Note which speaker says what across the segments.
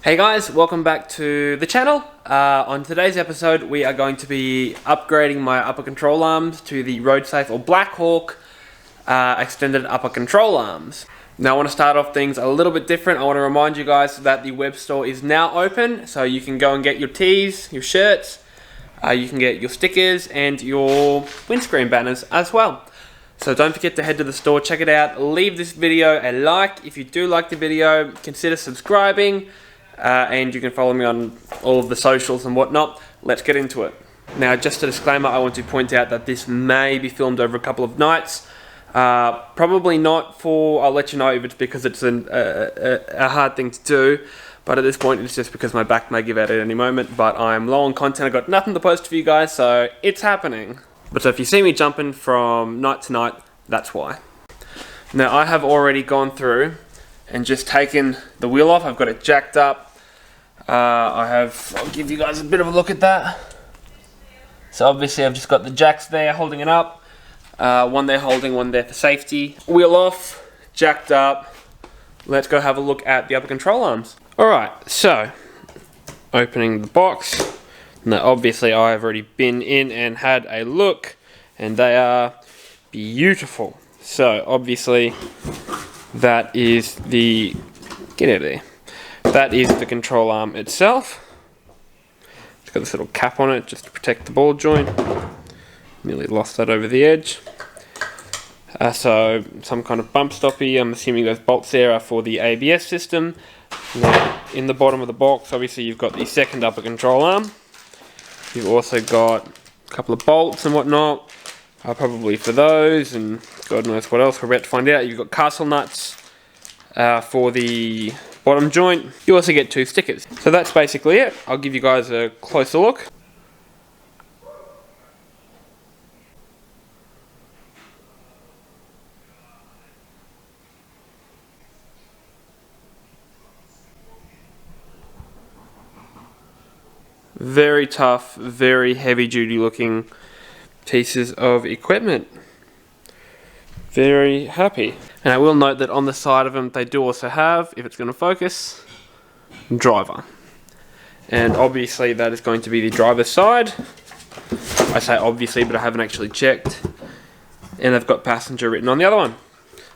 Speaker 1: Hey guys, welcome back to the channel. On today's episode we are going to be upgrading my upper control arms to the Roadsafe or Blackhawk extended upper control arms. Now I want to start off things a little bit different. I want to remind you guys that the web store is now open, so you can go and get your tees, your shirts, you can get your stickers and your windscreen banners as well. So don't forget to head to the store, check it out, leave this video a like. If you do like the video, consider subscribing. And you can follow me on all of the socials and whatnot. Let's get into it. Now, just a disclaimer, I want to point out that this may be filmed over a couple of nights. Probably not for, I'll let you know if it's because it's a hard thing to do. But at this point, it's just because my back may give out at any moment. But I'm low on content, I've got nothing to post for you guys, so it's happening. But so if you see me jumping from night to night, that's why. Now, I have already gone through and just taken the wheel off. I've got it jacked up. I'll give you guys a bit of a look at that. So obviously I've just got the jacks there holding it up. One there holding, one there for safety. Wheel off, jacked up. Let's go have a look at the upper control arms. Alright, so opening the box. Now obviously I've already been in and had a look, and they are beautiful. So obviously that is the, get out of there. That is the control arm itself. It's got this little cap on it just to protect the ball joint. Nearly lost that over the edge. So some kind of bump stoppy. I'm assuming those bolts there are for the ABS system. Now, in the bottom of the box, obviously you've got the second upper control arm. You've also got a couple of bolts and whatnot, probably for those, and God knows what else we're about to find out. You've got castle nuts for the bottom joint. You also get two stickers. So that's basically it. I'll give you guys a closer look. Very tough, very heavy duty looking pieces of equipment. Very happy. And I will note that on the side of them they do also have, if it's going to focus, driver. And obviously that is going to be the driver's side. I say obviously, but I haven't actually checked. And they've got passenger written on the other one.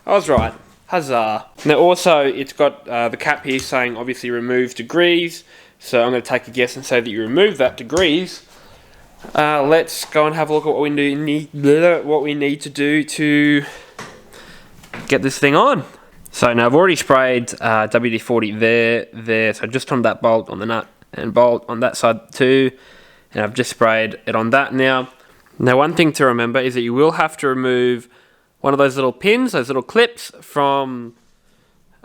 Speaker 1: I was right. Huzzah. Now also it's got the cap here saying obviously remove degrees. So I'm going to take a guess and say that you remove that degrees. Let's go and have a look at what we need to do to get this thing on. So now I've already sprayed WD-40 there. So just on that bolt, on the nut and bolt on that side too. And I've just sprayed it on that now. Now one thing to remember is that you will have to remove one of those little pins, those little clips from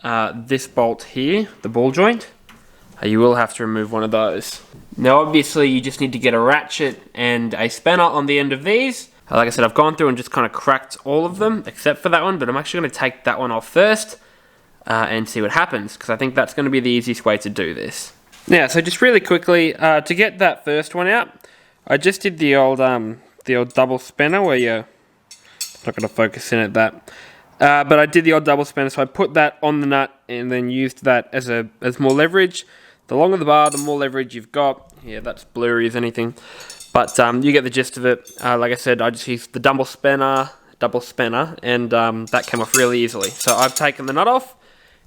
Speaker 1: this bolt here, the ball joint. You will have to remove one of those. Now obviously you just need to get a ratchet and a spanner on the end of these. Like I said, I've gone through and just kind of cracked all of them except for that one, but I'm actually going to take that one off first and see what happens, because I think that's going to be the easiest way to do this. Now, so just really quickly, to get that first one out, I just did the old double spanner where you're not going to focus in at that. But I did the old double spanner, so I put that on the nut and then used that as more leverage. The longer the bar, the more leverage you've got. Yeah, that's blurry as anything. But you get the gist of it. Like I said, I just used the double spanner, and that came off really easily. So I've taken the nut off,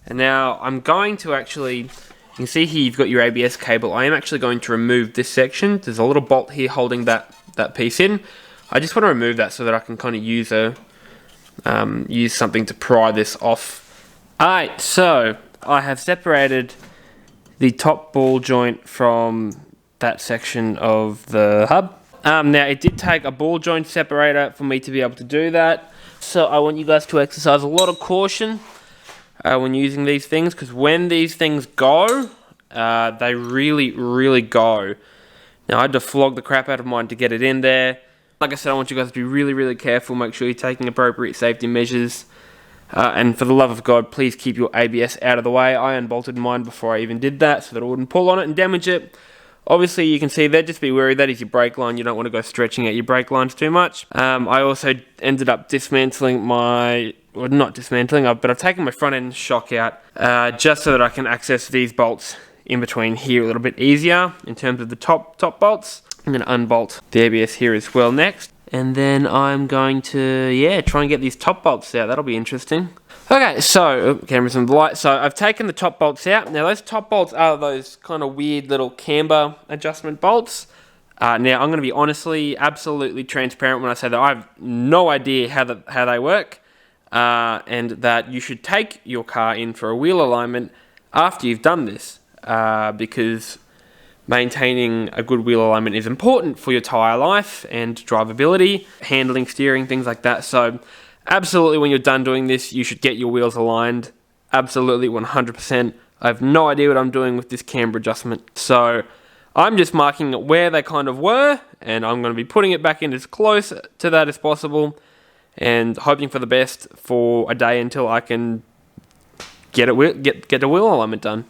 Speaker 1: and now I'm going to actually, you can see here you've got your ABS cable. I am actually going to remove this section. There's a little bolt here holding that piece in. I just want to remove that so that I can kind of use something to pry this off. Alright, so I have separated the top ball joint from that section of the hub. Now it did take a ball joint separator for me to be able to do that, so I want you guys to exercise a lot of caution when using these things, because when these things go, they really go. Now I had to flog the crap out of mine to get it in there. Like I said, I want you guys to be really careful, make sure you're taking appropriate safety measures. And for the love of God, please keep your ABS out of the way. I unbolted mine before I even did that so that I wouldn't pull on it and damage it. Obviously, you can see there, just be wary, that is your brake line. You don't want to go stretching out your brake lines too much. I also ended up dismantling my, well, not dismantling, but I've taken my front end shock out just so that I can access these bolts in between here a little bit easier in terms of the top bolts. I'm going to unbolt the ABS here as well next. And then I'm going to, try and get these top bolts out. That'll be interesting. Okay, so, cameras and the light. So I've taken the top bolts out. Now those top bolts are those kind of weird little camber adjustment bolts. Now I'm going to be absolutely transparent when I say that I have no idea how they work. And that you should take your car in for a wheel alignment after you've done this. Because maintaining a good wheel alignment is important for your tyre life and drivability, handling, steering, things like that. So absolutely, when you're done doing this, you should get your wheels aligned. Absolutely, 100%. I have no idea what I'm doing with this camber adjustment. So I'm just marking it where they kind of were, and I'm going to be putting it back in as close to that as possible and hoping for the best for a day until I can get the wheel alignment done.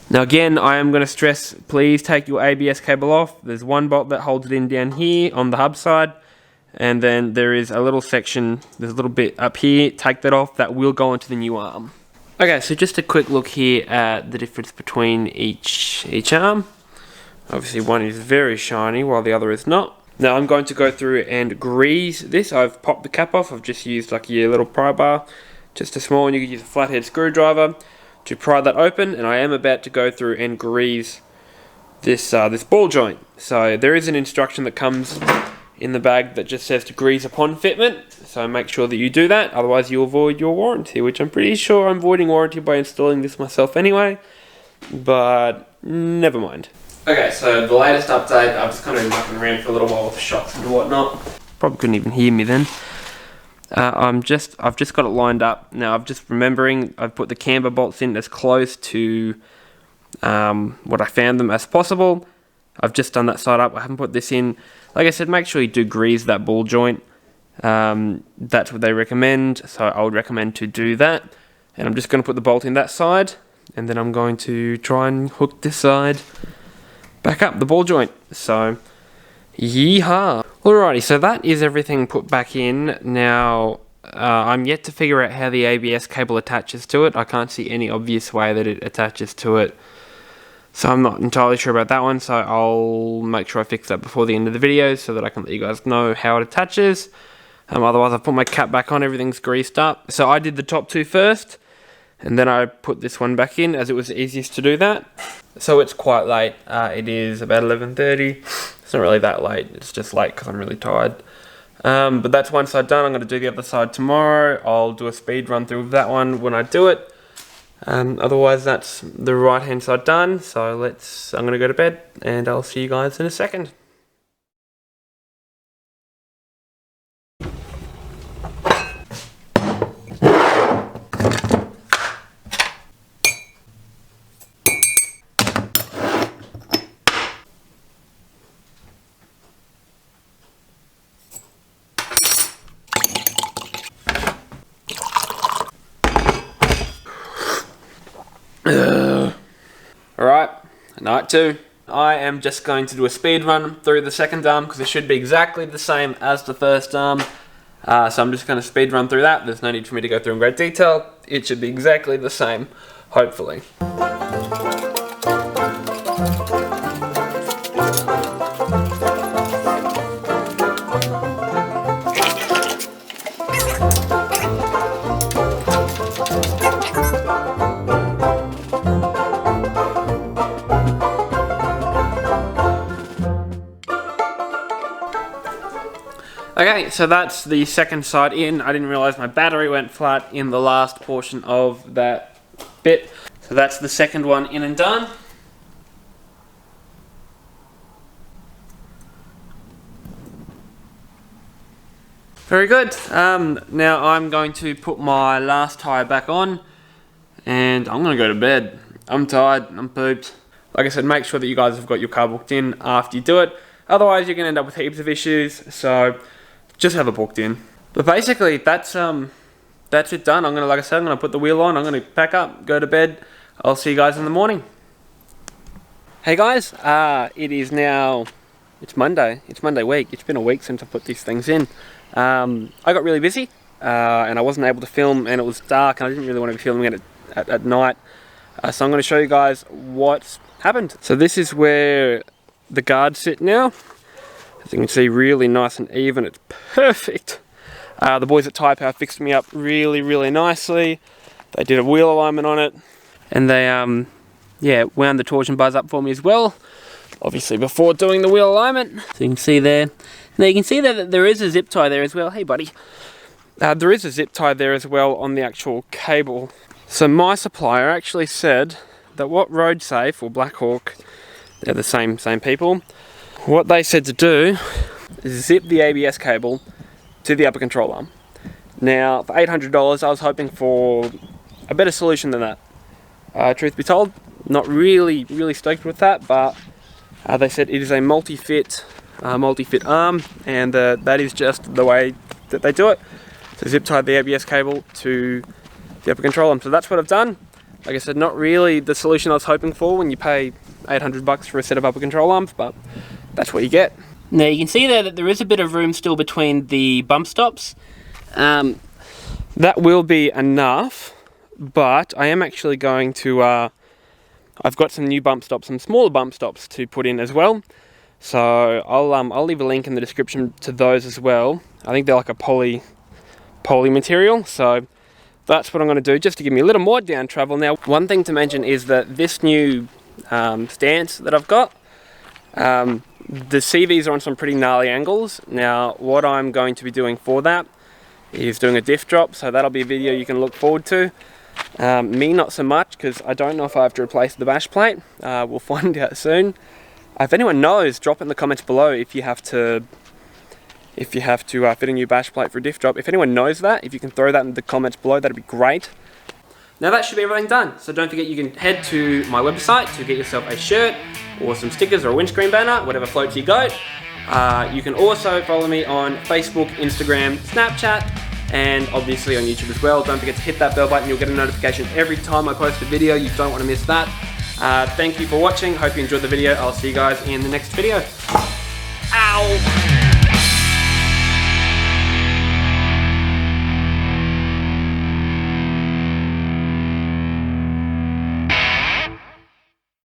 Speaker 1: Now again, I am going to stress, please take your ABS cable off. There's one bolt that holds it in down here on the hub side. And then there is a little section, there's a little bit up here, take that off, that will go into the new arm. Okay, so just a quick look here at the difference between each arm. Obviously one is very shiny while the other is not. Now I'm going to go through and grease this. I've popped the cap off, I've just used like your little pry bar, just a small one. You could use a flathead screwdriver to pry that open, and I am about to go through and grease this ball joint. So there is an instruction that comes in the bag that just says to grease upon fitment, so make sure that you do that, otherwise you avoid your warranty, which I'm pretty sure I'm avoiding warranty by installing this myself anyway, but never mind. Okay, so the latest update, I've just kind of been mucking around for a little while with the shocks and whatnot. Probably couldn't even hear me then. I've just got it lined up. Now I'm just remembering I've put the camber bolts in as close to what I found them as possible. I've just done that side up. I haven't put this in. Like I said, make sure you do grease that ball joint. That's what they recommend, so I would recommend to do that. And I'm just going to put the bolt in that side, and then I'm going to try and hook this side back up, the ball joint. So, yeehaw! Alrighty, so that is everything put back in. Now, I'm yet to figure out how the ABS cable attaches to it. I can't see any obvious way that it attaches to it. So I'm not entirely sure about that one, so I'll make sure I fix that before the end of the video so that I can let you guys know how it attaches. Otherwise, I've put my cap back on, everything's greased up. So I did the top two first, and then I put this one back in as it was easiest to do that. So it's quite late. It is about 11:30. It's not really that late, it's just late because I'm really tired. But that's one side done. I'm going to do the other side tomorrow. I'll do a speed run through of that one when I do it. Otherwise, that's the right hand side done. So I'm going to go to bed, and I'll see you guys in a second. Alright, night two. I am just going to do a speed run through the second arm because it should be exactly the same as the first arm. So I'm just going to speed run through that. There's no need for me to go through in great detail. It should be exactly the same, hopefully. Okay, so that's the second side in. I didn't realise my battery went flat in the last portion of that bit. So that's the second one in and done. Very good. Now I'm going to put my last tyre back on, and I'm going to go to bed. I'm tired, I'm pooped. Like I said, make sure that you guys have got your car booked in after you do it. Otherwise you're going to end up with heaps of issues, so just have it booked in. But basically, that's it done. Like I said, I'm gonna put the wheel on. I'm gonna pack up, go to bed. I'll see you guys in the morning. Hey guys, it's Monday. It's Monday week. It's been a week since I put these things in. I got really busy, and I wasn't able to film, and it was dark, and I didn't really want to be filming it at night. So I'm going to show you guys what's happened. So this is where the guards sit now. As you can see, really nice and even. It's perfect. The boys at Tyre Power fixed me up really nicely. They did a wheel alignment on it, and they wound the torsion bars up for me as well, obviously before doing the wheel alignment. So you can see there. Now you can see there that there is a zip tie there as well. Hey buddy. There is a zip tie there as well on the actual cable. So my supplier actually said that what Roadsafe or Blackhawk, they're the same people, what they said to do is zip the ABS cable to the upper control arm. Now for $800 I was hoping for a better solution than that. Truth be told, not really stoked with that, but they said it is a multi-fit arm, and that is just the way that they do it. So zip tie the ABS cable to the upper control arm. So that's what I've done. Like I said, not really the solution I was hoping for when you pay $800 for a set of upper control arms, but that's what you get. Now you can see there that there is a bit of room still between the bump stops. That will be enough, but I am actually going to, I've got some new bump stops, some smaller bump stops to put in as well. So I'll leave a link in the description to those as well. I think they're like a poly material, so that's what I'm going to do just to give me a little more down travel. Now, one thing to mention is that this new stance that I've got, the CVs are on some pretty gnarly angles. Now, what I'm going to be doing for that is doing a diff drop, so that'll be a video you can look forward to. Me, not so much, because I don't know if I have to replace the bash plate. We'll find out soon. If anyone knows, drop it in the comments below if you have to fit a new bash plate for a diff drop. If anyone knows that, if you can throw that in the comments below, that'd be great. Now that should be everything done. So don't forget you can head to my website to get yourself a shirt or some stickers or a windscreen banner, whatever floats your goat. You can also follow me on Facebook, Instagram, Snapchat, and obviously on YouTube as well. Don't forget to hit that bell button. You'll get a notification every time I post a video. You don't want to miss that. Thank you for watching. Hope you enjoyed the video. I'll see you guys in the next video. Ow!